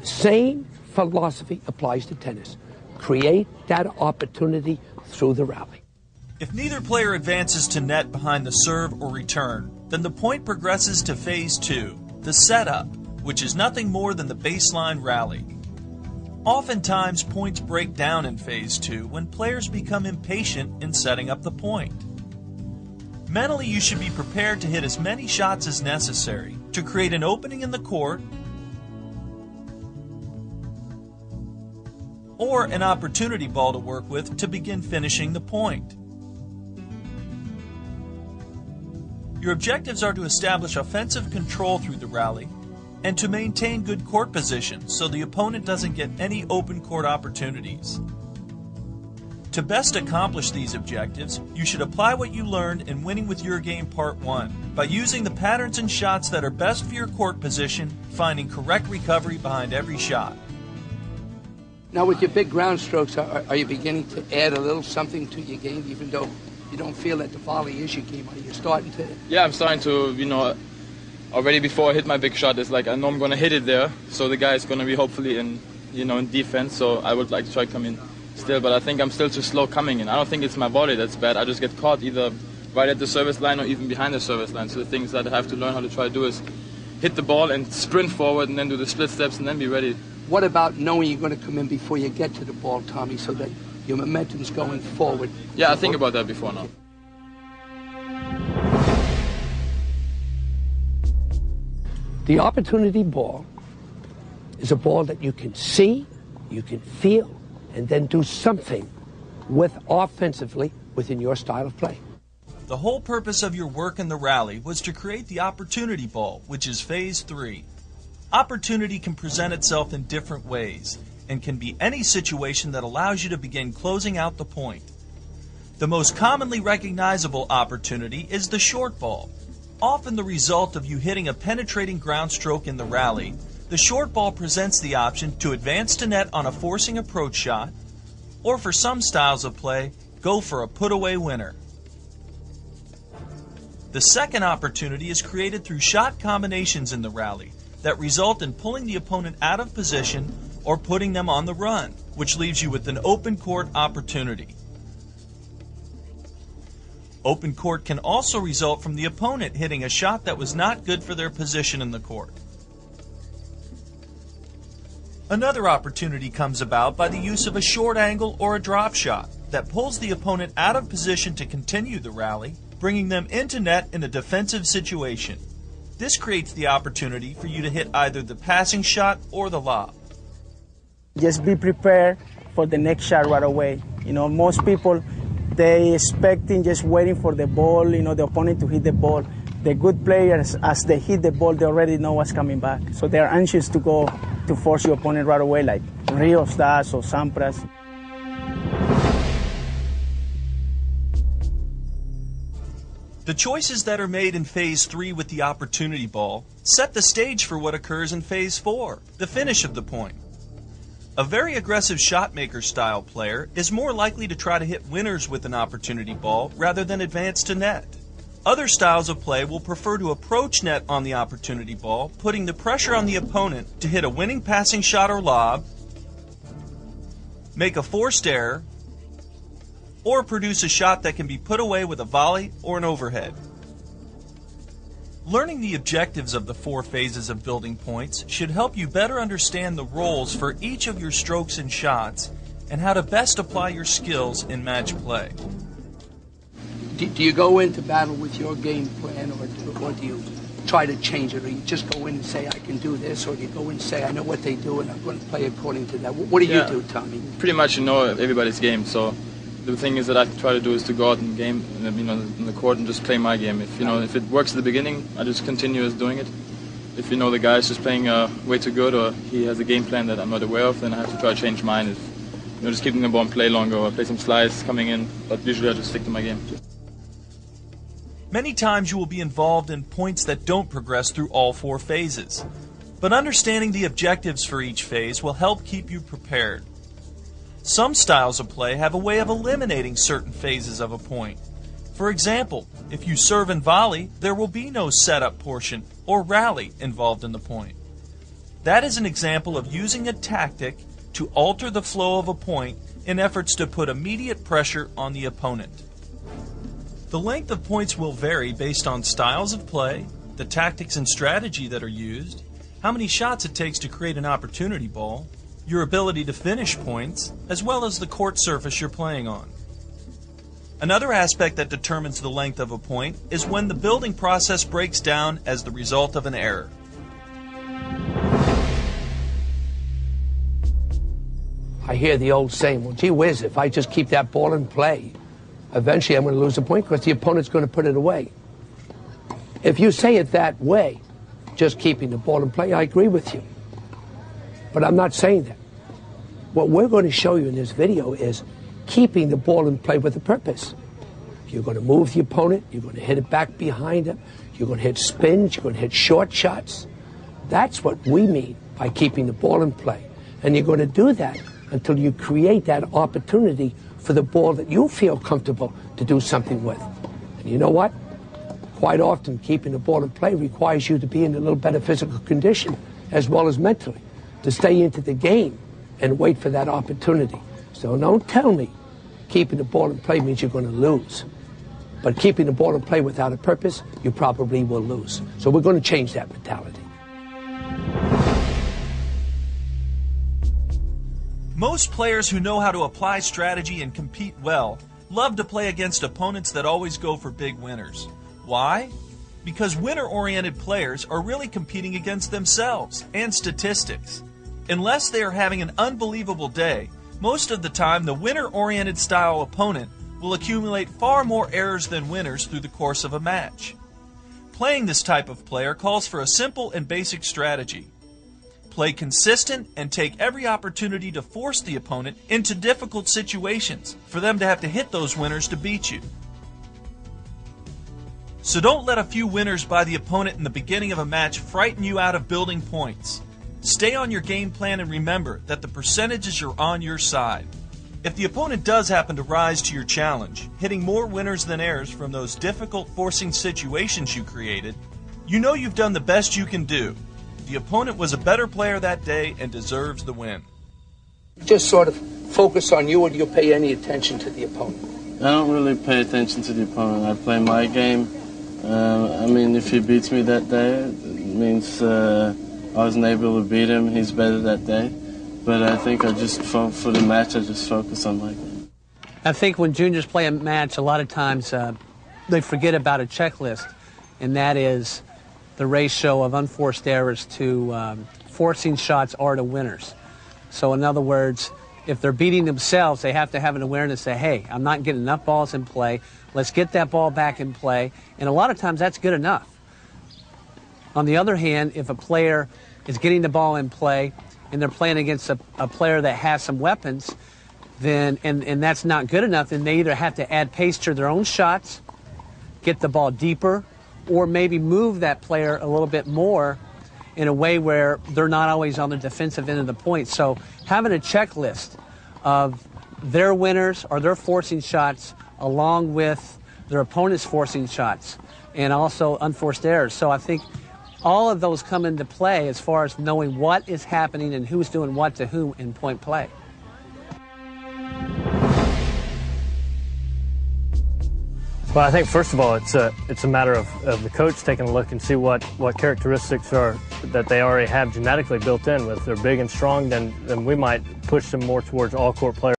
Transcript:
Same philosophy applies to tennis. Create that opportunity through the rally. If neither player advances to net behind the serve or return, then the point progresses to phase 2, the setup, which is nothing more than the baseline rally. Oftentimes, points break down in phase 2 when players become impatient in setting up the point. Mentally, you should be prepared to hit as many shots as necessary to create an opening in the court or an opportunity ball to work with to begin finishing the point. Your objectives are to establish offensive control through the rally and to maintain good court position so the opponent doesn't get any open court opportunities. To best accomplish these objectives, you should apply what you learned in Winning with Your Game Part 1 by using the patterns and shots that are best for your court position, finding correct recovery behind every shot. Now with your big ground strokes, are you beginning to add a little something to your game, even though you don't feel that the volley is your game? Are you starting to? Yeah, I'm starting to, already before I hit my big shot, it's like I know I'm going to hit it there, so the guy is going to be hopefully in defense, so I would like to try to come in still, but I think I'm still too slow coming in. I don't think it's my volley that's bad. I just get caught either right at the service line or even behind the service line. So the things that I have to learn how to try to do is hit the ball and sprint forward and then do the split steps and then be ready. What about knowing you're going to come in before you get to the ball, Tommy, so that your momentum's going forward? Yeah, I think about that before now. The opportunity ball is a ball that you can see, you can feel, and then do something with offensively within your style of play. The whole purpose of your work in the rally was to create the opportunity ball, which is phase 3. Opportunity can present itself in different ways and can be any situation that allows you to begin closing out the point. The most commonly recognizable opportunity is the short ball. Often the result of you hitting a penetrating ground stroke in the rally, the short ball presents the option to advance to net on a forcing approach shot, or for some styles of play, go for a put-away winner. The second opportunity is created through shot combinations in the rally that result in pulling the opponent out of position or putting them on the run, which leaves you with an open court opportunity. Open court can also result from the opponent hitting a shot that was not good for their position in the court. Another opportunity comes about by the use of a short angle or a drop shot that pulls the opponent out of position to continue the rally, bringing them into net in a defensive situation. This creates the opportunity for you to hit either the passing shot or the lob. Just be prepared for the next shot right away. Most people, they expecting just waiting for the ball, the opponent to hit the ball. The good players, as they hit the ball, they already know what's coming back. So they're anxious to go to force your opponent right away, like Rios does or Sampras. The choices that are made in phase 3 with the opportunity ball set the stage for what occurs in phase 4, the finish of the point. A very aggressive shot maker style player is more likely to try to hit winners with an opportunity ball rather than advance to net. Other styles of play will prefer to approach net on the opportunity ball, putting the pressure on the opponent to hit a winning passing shot or lob, make a forced error, or produce a shot that can be put away with a volley or an overhead. Learning the objectives of the 4 phases of building points should help you better understand the roles for each of your strokes and shots and how to best apply your skills in match play. Do you go into battle with your game plan, or do you try to change it, or you just go in and say, I can do this, or do you go in and say, I know what they do and I'm going to play according to that? What do you do, Tommy? Pretty much everybody's game, so the thing is that I try to do is to go out in the game, in the court and just play my game. If it works at the beginning, I just continue as doing it. If the guy is just playing way too good, or he has a game plan that I'm not aware of, then I have to try to change mine. Just keeping the ball and play longer, or play some slides coming in, but usually I just stick to my game. Many times you will be involved in points that don't progress through all 4 phases, but understanding the objectives for each phase will help keep you prepared. Some styles of play have a way of eliminating certain phases of a point. For example, if you serve and volley, there will be no setup portion or rally involved in the point. That is an example of using a tactic to alter the flow of a point in efforts to put immediate pressure on the opponent. The length of points will vary based on styles of play, the tactics and strategy that are used, how many shots it takes to create an opportunity ball, your ability to finish points, as well as the court surface you're playing on. Another aspect that determines the length of a point is when the building process breaks down as the result of an error. I hear the old saying, well, gee whiz, if I just keep that ball in play, eventually I'm going to lose a point because the opponent's going to put it away. If you say it that way, just keeping the ball in play, I agree with you. But I'm not saying that. What we're going to show you in this video is keeping the ball in play with a purpose. You're going to move the opponent, you're going to hit it back behind him, you're going to hit spins, you're going to hit short shots. That's what we mean by keeping the ball in play. And you're going to do that until you create that opportunity for the ball that you feel comfortable to do something with. And you know what? Quite often, keeping the ball in play requires you to be in a little better physical condition as well as mentally, to stay into the game and wait for that opportunity. So don't tell me keeping the ball in play means you're going to lose. But keeping the ball in play without a purpose, you probably will lose. So we're going to change that mentality. Most players who know how to apply strategy and compete well love to play against opponents that always go for big winners. Why? Because winner-oriented players are really competing against themselves and statistics. Unless they are having an unbelievable day, most of the time the winner-oriented style opponent will accumulate far more errors than winners through the course of a match. Playing this type of player calls for a simple and basic strategy. Play consistent and take every opportunity to force the opponent into difficult situations for them to have to hit those winners to beat you. So don't let a few winners by the opponent in the beginning of a match frighten you out of building points. Stay on your game plan and remember that the percentages are on your side. If the opponent does happen to rise to your challenge, hitting more winners than errors from those difficult forcing situations you created, you know you've done the best you can do. The opponent was a better player that day and deserves the win. Just sort of focus on you, or do you pay any attention to the opponent? I don't really pay attention to the opponent. I play my game. If he beats me that day, it means I wasn't able to beat him. He's better that day. But I think for the match, I just focus on my game. I think when juniors play a match, a lot of times they forget about a checklist, and that is the ratio of unforced errors to forcing shots or to winners. So in other words, if they're beating themselves, they have to have an awareness that, hey, I'm not getting enough balls in play. Let's get that ball back in play. And a lot of times that's good enough. On the other hand, if a player is getting the ball in play and they're playing against a player that has some weapons, then and that's not good enough, then they either have to add pace to their own shots, get the ball deeper, or maybe move that player a little bit more in a way where they're not always on the defensive end of the point. So having a checklist of their winners or their forcing shots along with their opponent's forcing shots and also unforced errors. So I think all of those come into play as far as knowing what is happening and who's doing what to whom in point play. Well, I think first of all, it's a matter of the coach taking a look and see what characteristics are that they already have genetically built in. If they're big and strong, then we might push them more towards all-court players.